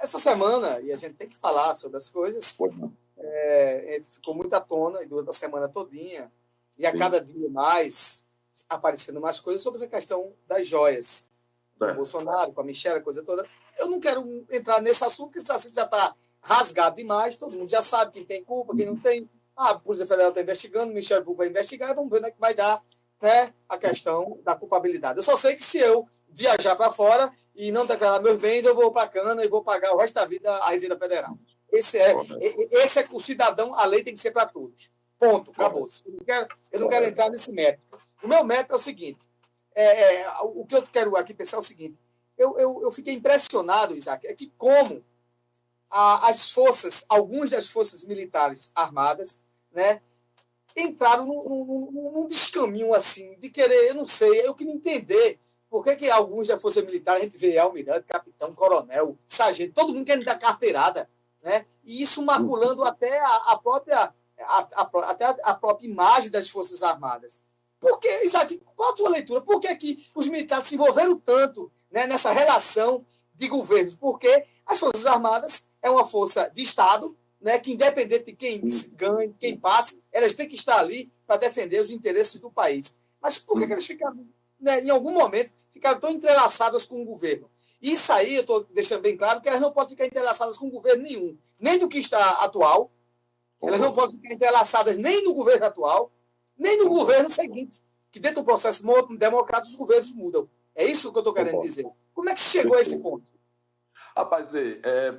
essa semana, e a gente tem que falar sobre as coisas, ficou muito à tona e durante a semana todinha, e a cada dia mais aparecendo mais coisas sobre essa questão das joias. Com o Bolsonaro, com a Michelle, a coisa toda. Eu não quero entrar nesse assunto, porque esse assunto já está rasgado demais, todo mundo já sabe quem tem culpa, quem não tem. A Polícia Federal está investigando, o Ministério Público vai investigar, vamos ver onde é que vai dar, né, a questão da culpabilidade. Eu só sei que se eu viajar para fora e não declarar meus bens, eu vou para a cana e vou pagar o resto da vida a Receita Federal. Esse é o cidadão, a lei tem que ser para todos. Ponto, acabou. Eu não quero entrar nesse método. O meu método é o seguinte, o que eu quero aqui pensar é o seguinte, eu fiquei impressionado, Isaac, é que como as forças, algumas das forças militares armadas, né, entraram num descaminho assim, de querer, eu não sei, eu queria entender por que alguns da força militar, a gente vê almirante, capitão, coronel, sargento, todo mundo querendo dar carteirada, né, e isso maculando até a própria imagem das forças armadas. Por que, Isaac, qual a tua leitura? Por que os militares se envolveram tanto, né, nessa relação de governos? Porque as Forças Armadas é uma força de Estado, né, que independente de quem ganhe, quem passe, elas têm que estar ali para defender os interesses do país. Mas por que elas ficaram, né, em algum momento, ficaram tão entrelaçadas com o governo? Isso aí, eu estou deixando bem claro que elas não podem ficar entrelaçadas com governo nenhum, nem do que está atual, elas não podem ficar entrelaçadas nem no governo atual, nem no governo seguinte, que dentro do processo democrático os governos mudam. É isso que eu estou querendo dizer. Como é que chegou a esse ponto? Rapaz,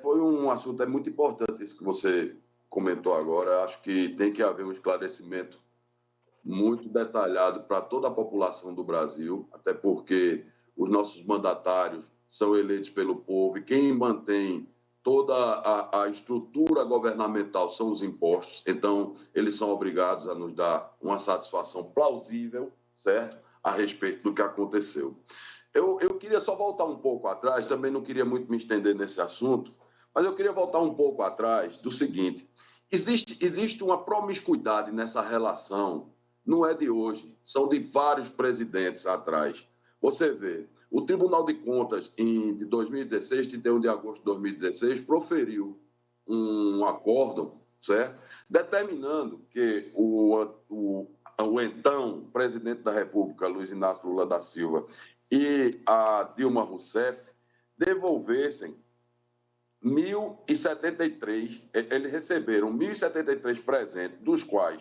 foi um assunto muito importante isso que você comentou agora. Acho que tem que haver um esclarecimento muito detalhado para toda a população do Brasil, até porque os nossos mandatários são eleitos pelo povo e quem mantém toda a estrutura governamental são os impostos. Então, eles são obrigados a nos dar uma satisfação plausível, certo? A respeito do que aconteceu. Eu queria só voltar um pouco atrás, também não queria muito me estender nesse assunto, mas eu queria voltar um pouco atrás do seguinte: existe uma promiscuidade nessa relação, não é de hoje, são de vários presidentes atrás. Você vê, o Tribunal de Contas, de 2016, 31 de agosto de 2016, proferiu um acórdão, certo? Determinando que o então presidente da República, Luiz Inácio Lula da Silva, e a Dilma Rousseff devolvessem 1.073, eles receberam 1.073 presentes, dos quais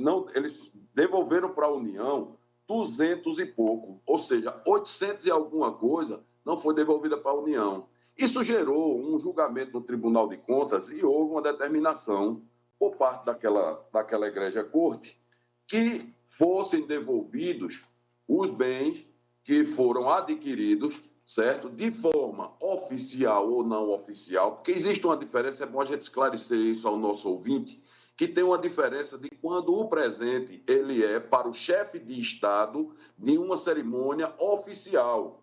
eles devolveram para a União 200 e pouco, ou seja, 800 e alguma coisa não foi devolvida para a União. Isso gerou um julgamento no Tribunal de Contas e houve uma determinação por parte daquela egrégia corte que fossem devolvidos os bens que foram adquiridos, certo? De forma oficial ou não oficial, porque existe uma diferença, é bom a gente esclarecer isso ao nosso ouvinte, que tem uma diferença de quando o presente ele é para o chefe de Estado de uma cerimônia oficial.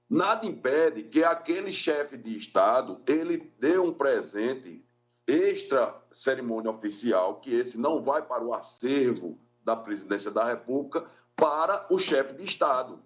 Nada impede que aquele chefe de Estado ele dê um presente extra cerimônia oficial, que esse não vai para o acervo da Presidência da República, para o chefe de Estado.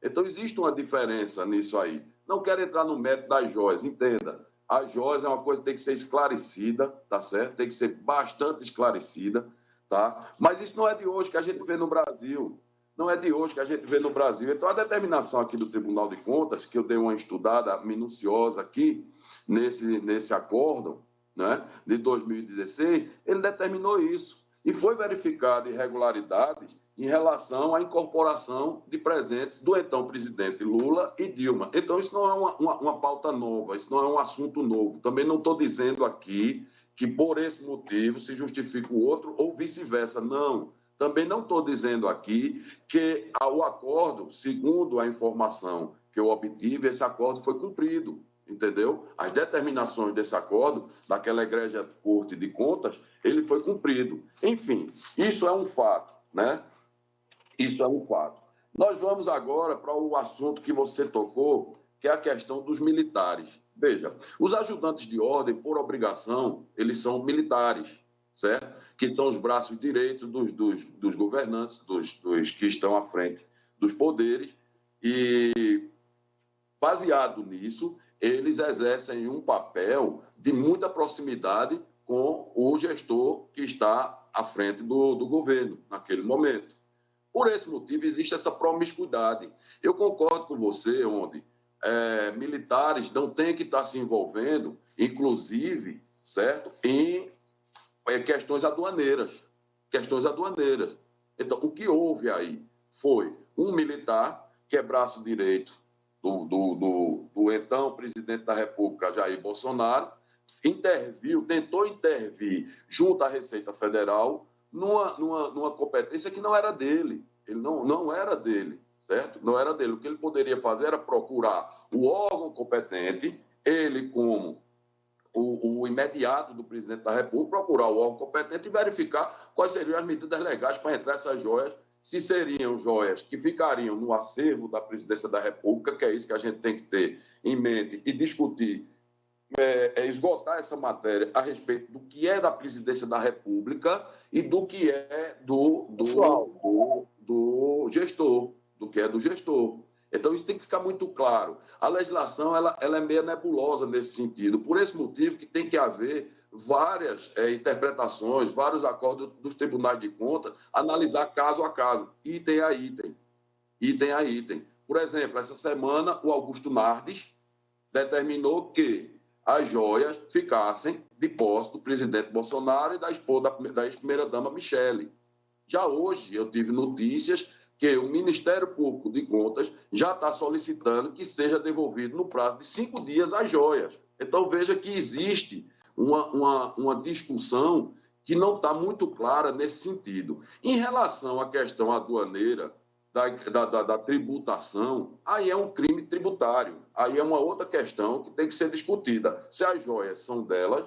Então, existe uma diferença nisso aí. Não quero entrar no mérito das joias, entenda. As joias é uma coisa que tem que ser esclarecida, tá certo? Tem que ser bastante esclarecida, tá? Mas isso não é de hoje que a gente vê no Brasil. Não é de hoje que a gente vê no Brasil. Então, a determinação aqui do Tribunal de Contas, que eu dei uma estudada minuciosa aqui, nesse acórdão, né, de 2016, ele determinou isso. E foi verificada irregularidades em relação à incorporação de presentes do então presidente Lula e Dilma. Então, isso não é uma pauta nova, isso não é um assunto novo. Também não estou dizendo aqui que, por esse motivo, se justifica o outro ou vice-versa. Não. Também não estou dizendo aqui que o acordo, segundo a informação que eu obtive, esse acordo foi cumprido, entendeu? As determinações desse acordo, daquela egrégia Corte de Contas, ele foi cumprido. Enfim, isso é um fato, né? Isso é um fato. Nós vamos agora para o assunto que você tocou, que é a questão dos militares. Veja, os ajudantes de ordem, por obrigação, eles são militares, certo? Que são os braços direitos dos governantes, dos que estão à frente dos poderes, e baseado nisso, eles exercem um papel de muita proximidade com o gestor que está à frente do governo naquele momento. Por esse motivo, existe essa promiscuidade. Eu concordo com você, onde militares não têm que estar se envolvendo, inclusive, certo, em questões aduaneiras. Então, o que houve aí foi um militar, que é braço direito do então presidente da República, Jair Bolsonaro, tentou intervir junto à Receita Federal numa competência que não era dele. Ele não era dele, certo? Não era dele. O que ele poderia fazer era procurar o órgão competente, ele como o imediato do presidente da República, procurar o órgão competente e verificar quais seriam as medidas legais para entrar essas joias, se seriam joias que ficariam no acervo da presidência da República, que é isso que a gente tem que ter em mente e discutir, esgotar essa matéria a respeito do que é da presidência da República e do que é do gestor, do que é do gestor. Então, isso tem que ficar muito claro. A legislação ela é meio nebulosa nesse sentido. Por esse motivo que tem que haver várias interpretações, vários acordos dos tribunais de contas, analisar caso a caso, item a item. Por exemplo, essa semana, o Augusto Nardes determinou que as joias ficassem de posse do presidente Bolsonaro e da esposa da ex-primeira-dama Michele. Já hoje, eu tive notícias que o Ministério Público de Contas já está solicitando que seja devolvido no prazo de 5 dias as joias. Então, veja que existe uma discussão que não está muito clara nesse sentido. Em relação à questão aduaneira, da tributação, aí é um crime tributário. Aí é uma outra questão que tem que ser discutida. Se as joias são delas,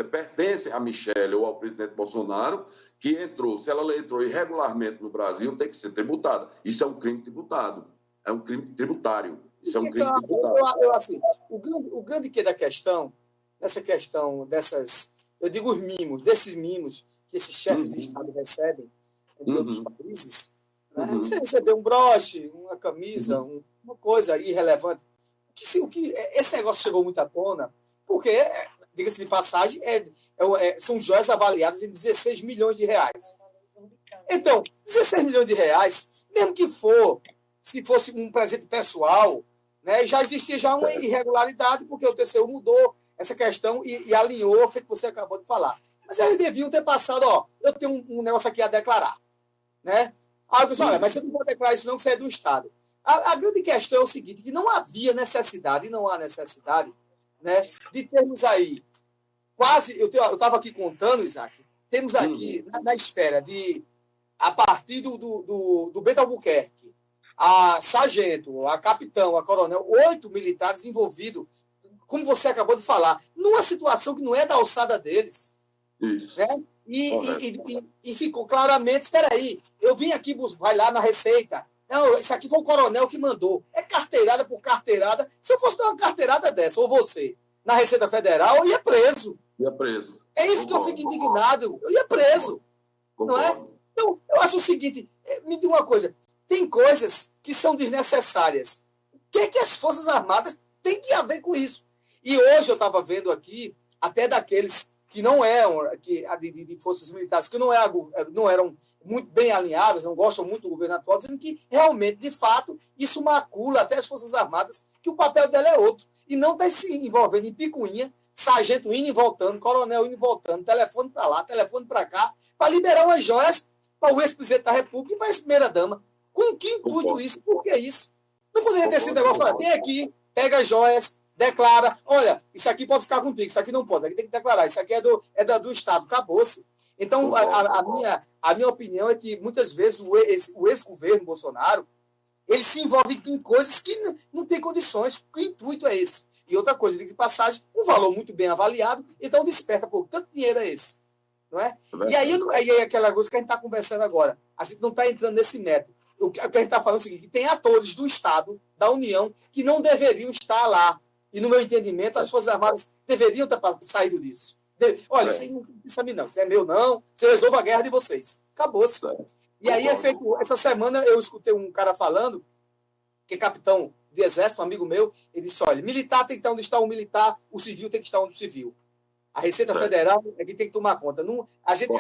pertencem a Michele ou ao presidente Bolsonaro, que entrou, se ela entrou irregularmente no Brasil, tem que ser tributada. Isso é um crime tributado. É um crime tributário. Isso é um crime tributário. Assim, o grande que da questão, nessa questão dessas, eu digo os mimos, desses mimos que esses chefes de Estado recebem em outros países, né? Você receber um broche, uma camisa, uma coisa irrelevante. Esse negócio chegou muito à tona, porque, diga-se de passagem, são joias avaliadas em 16 milhões de reais. Então, 16 milhões de reais, mesmo que se fosse um presente pessoal, né, já existia já uma irregularidade, porque o TCU mudou essa questão e alinhou, feito que você acabou de falar. Mas eles deviam ter passado, eu tenho um negócio aqui a declarar. Né? Aí eu disse, olha, mas você não pode declarar isso não, que você é do Estado. A grande questão é o seguinte, que não havia necessidade, e não há necessidade, né, de termos aí quase, eu estava aqui contando, Isaac, temos aqui na esfera a partir do Bento Albuquerque, a sargento, a capitão, a coronel, 8 militares envolvidos, como você acabou de falar, numa situação que não é da alçada deles. Isso. Né? E ficou claramente, espera aí, eu vim aqui, vai lá na Receita, não, isso aqui foi o coronel que mandou, é carteirada por carteirada, se eu fosse dar uma carteirada dessa, ou você, na Receita Federal, eu ia preso. É isso que eu fico indignado, eu ia preso. Não é? Então, eu acho o seguinte, me diga uma coisa, tem coisas que são desnecessárias. O que é que as Forças Armadas têm que ver com isso? E hoje eu estava vendo aqui, até daqueles que não eram, de forças militares, que não eram muito bem alinhadas, não gostam muito do governo atual, dizendo que realmente, de fato, isso macula até as Forças Armadas, que o papel dela é outro. E não está se envolvendo em picuinha, sargento indo e voltando, coronel indo e voltando, telefone para lá, telefone para cá, para liberar umas joias para o ex-presidente da República e para a ex-primeira-dama. Com que intuito isso? Por que isso? Não poderia ter sido negócio, olha, tem aqui, pega as joias, declara, olha, isso aqui pode ficar contigo, isso aqui não pode, aqui tem que declarar, isso aqui é do Estado, acabou-se. Então, a minha opinião é que, muitas vezes, o ex-governo Bolsonaro, ele se envolve em coisas que não tem condições, que intuito é esse? E outra coisa, de passagem, um valor muito bem avaliado, então desperta, tanto dinheiro é esse, não é? E aí é aquela coisa que a gente está conversando agora, a gente não está entrando nesse método. O que a gente está falando é o seguinte, que tem atores do Estado, da União, que não deveriam estar lá. E, no meu entendimento, as Forças Armadas deveriam ter saído disso. Olha, isso aí não pensa a mim, não. Isso é meu, não. Você resolve a guerra de vocês. Acabou-se. E aí, essa semana, eu escutei um cara falando, que é capitão de exército, um amigo meu, ele disse, olha, militar tem que estar onde está o militar, o civil tem que estar onde o civil. A Receita Federal é que tem que tomar conta. Não, a gente,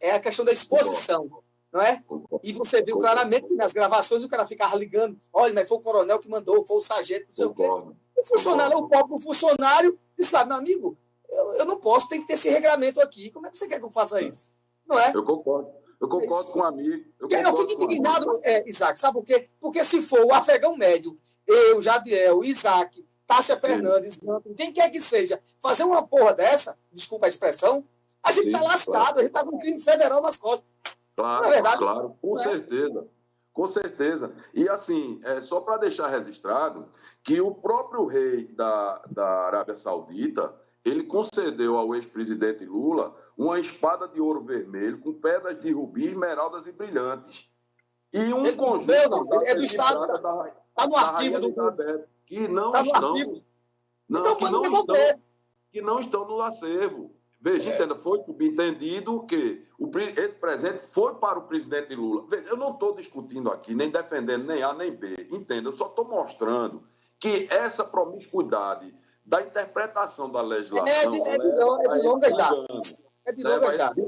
é a questão da exposição, não é? E você viu claramente que nas gravações o cara ficava ligando, olha, mas foi o coronel que mandou, foi o sargento, não sei o quê. O funcionário, o próprio funcionário, disse, meu amigo, eu não posso, tem que ter esse regramento aqui. Como é que você quer que eu faça isso? Não é? Eu concordo com o amigo. Eu fico indignado, Isaac, sabe por quê? Porque se for o afegão médio, eu, Jadiel, Isaac, Tássia Fernandes, quem quer que seja, fazer uma porra dessa, desculpa a expressão, a gente está lascado, a gente está com um crime federal nas costas. Claro, não é verdade? Claro, com certeza. Com certeza. E, assim, só para deixar registrado que o próprio rei da Arábia Saudita, ele concedeu ao ex-presidente Lula uma espada de ouro vermelho com pedras de rubi, esmeraldas e brilhantes. E um conjunto... é do Estado, está no arquivo do... Que não tá estão... Então, que não estão no acervo. Veja, entenda, foi subentendido que esse presente foi para o presidente Lula. Veja, eu não estou discutindo aqui, nem defendendo nem A nem B, entenda, eu só estou mostrando que essa promiscuidade da interpretação da legislação... É de longas datas. É de longas datas.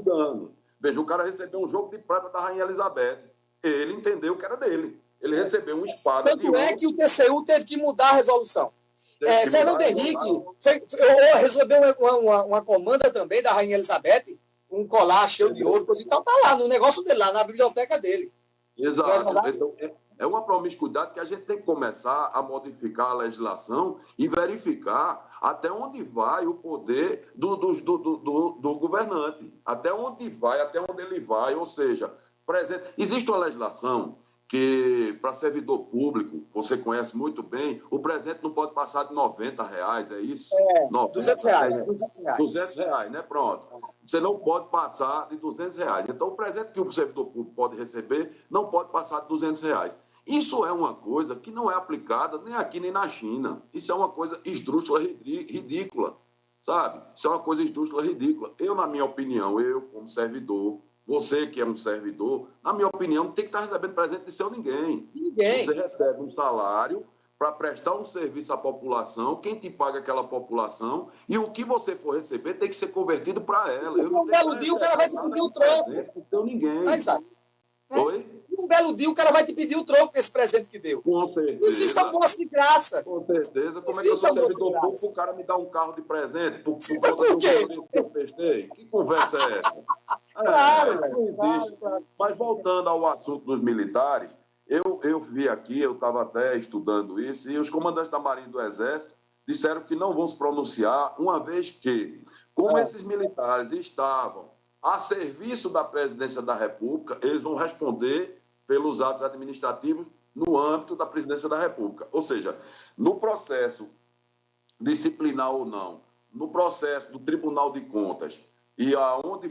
Veja, o cara recebeu um jogo de prata da Rainha Elizabeth. Ele entendeu que era dele. Ele recebeu uma espada de ouro. Tanto é que o TCU teve que mudar a resolução. Fernando Henrique recebeu uma comanda também da Rainha Elizabeth, um colar cheio de ouro, coisa e tal, está lá no negócio dele, lá na biblioteca dele. Exato. Então, é uma promiscuidade que a gente tem que começar a modificar a legislação e verificar até onde vai o poder do governante, até onde ele vai, ou seja, existe uma legislação que, para servidor público, você conhece muito bem, o presente não pode passar de R$90, é isso? R$200. R$200, né? Pronto. Você não pode passar de R$200. Então, o presente que o servidor público pode receber não pode passar de R$200. Isso é uma coisa que não é aplicada nem aqui nem na China. Isso é uma coisa esdrúxula, ridícula, sabe? Isso é uma coisa esdrúxula, ridícula. Eu, na minha opinião, como servidor, você que é um servidor, na minha opinião, não tem que estar recebendo presente de seu ninguém. Você recebe um salário para prestar um serviço à população, quem te paga aquela população, e o que você for receber tem que ser convertido para ela. Um belo dia o cara vai te pedir o troco. Não ninguém. Oi? Um belo dia o cara vai te pedir o troco desse presente que deu. Com certeza. Existe a força de graça. Com certeza. Como é que eu sou servidor público, o cara me dá um carro de presente? Por quê? Que conversa é essa? Claro. Mas voltando ao assunto dos militares, eu vi aqui, eu estava até estudando isso, e os comandantes da Marinha e do Exército disseram que não vão se pronunciar, uma vez que, como esses militares estavam a serviço da Presidência da República, eles vão responder pelos atos administrativos no âmbito da Presidência da República. Ou seja, no processo disciplinar ou não, no processo do Tribunal de Contas, e onde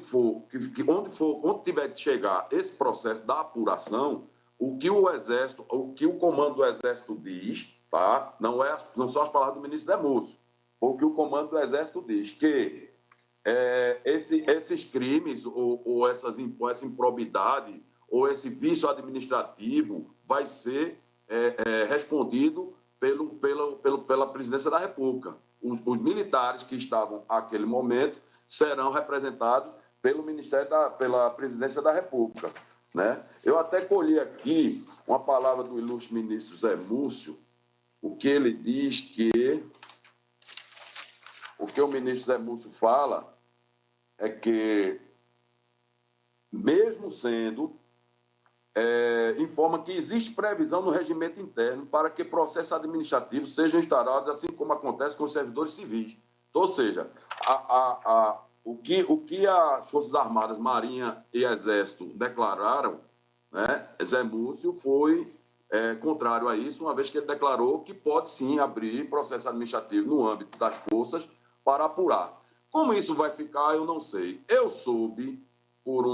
tiver que chegar esse processo da apuração, o que o comando do Exército diz, tá? Não são as palavras do ministro Zé Múcio, o que o comando do Exército diz, que esses crimes ou essa improbidade ou esse vício administrativo vai ser respondido pela Presidência da República. Os militares que estavam naquele momento serão representados pela Presidência da República, né? Eu até colhi aqui uma palavra do ilustre ministro Zé Múcio, o que ele diz o que o ministro Zé Múcio fala é que, mesmo sendo, informa que existe previsão no regimento interno para que processos administrativos sejam instaurados, assim como acontece com os servidores civis. Então, ou seja, o que as Forças Armadas, Marinha e Exército declararam, né, Zé Múcio foi contrário a isso, uma vez que ele declarou que pode sim abrir processo administrativo no âmbito das forças para apurar. Como isso vai ficar, eu não sei. Eu soube, por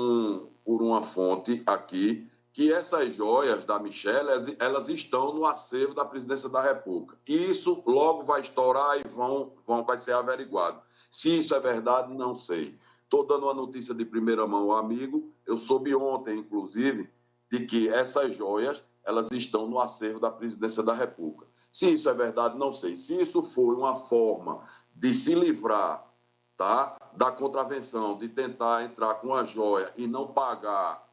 uma fonte aqui, que essas joias da Michelle, elas estão no acervo da Presidência da República. Isso logo vai estourar e vai ser averiguado. Se isso é verdade, não sei. Estou dando uma notícia de primeira mão ao amigo. Eu soube ontem, inclusive, de que essas joias elas estão no acervo da Presidência da República. Se isso é verdade, não sei. Se isso foi uma forma de se livrar, tá, da contravenção, de tentar entrar com a joia e não pagar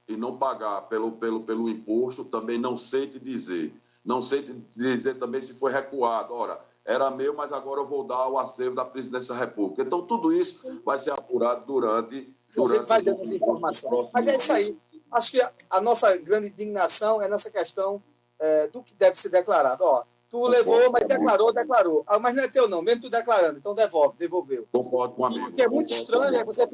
pelo imposto, também não sei te dizer. Não sei te dizer também se foi recuado. Ora, era meu, mas agora eu vou dar o acervo da Presidência da República. Então, tudo isso vai ser apurado durante você vai dando as informações. Mas é isso aí. Acho que a nossa grande indignação é nessa questão do que deve ser declarado. Ó, tu levou, mas declarou. Ah, mas não é teu, não. Mesmo tu declarando. Então devolveu. Concordo com a amigo. O que é muito estranho é você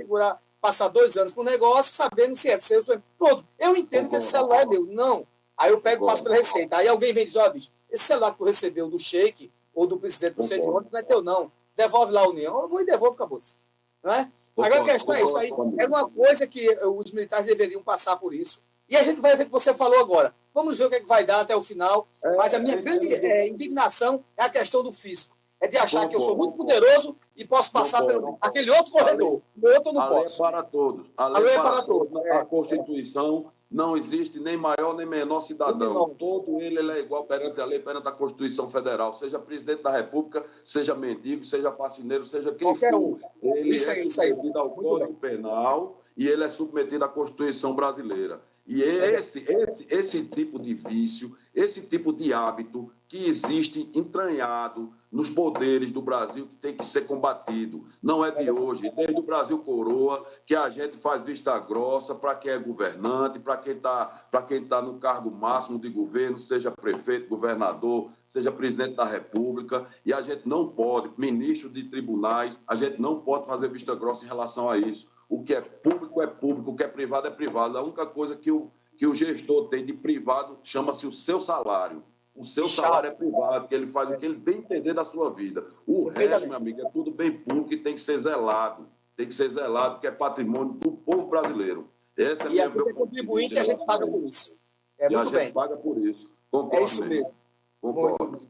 passar 2 anos com o negócio, sabendo se é seu. Pronto, eu entendo que esse celular é meu. Não. Aí eu pego e passo pela Receita. Aí alguém vem e diz, ó, bicho, esse celular que tu recebeu do Sheik ou do presidente do sei de onde, não é teu, não. Devolve lá a União. Eu vou e devolvo, acabou-se. Não é? Agora a questão é isso aí. Era uma coisa que os militares deveriam passar por isso. E a gente vai ver o que você falou agora. Vamos ver o que, é que vai dar até o final. Mas a minha grande indignação é a questão do fisco. É de achar que eu sou muito poderoso e posso passar pelo aquele outro corredor. O outro eu não posso. A lei é para todos. A lei é para todos. A Constituição não existe nem maior nem menor cidadão. Todo ele é igual perante a lei, perante a Constituição Federal. Seja presidente da República, seja mendigo, seja faxineiro, seja quem for. Ele é submetido ao Código Penal e ele é submetido à Constituição brasileira. E esse tipo de vício, esse tipo de hábito que existe entranhado nos poderes do Brasil, que tem que ser combatido. Não é de hoje, desde o Brasil Coroa, que a gente faz vista grossa para quem é governante, para quem tá no cargo máximo de governo, seja prefeito, governador, seja presidente da República, e a gente não pode, ministro de tribunais, a gente não pode fazer vista grossa em relação a isso. O que é público é público, o que é privado é privado. A única coisa que o gestor tem de privado chama-se o seu salário. O seu salário é privado, que ele faz o que ele bem entender da sua vida. O resto, meu amigo, é tudo bem público e tem que ser zelado. Tem que ser zelado, porque é patrimônio do povo brasileiro. Essa é a minha preocupação. E contribuinte, a gente paga por isso. A gente paga por isso. Concordo, é isso mesmo. Concordo.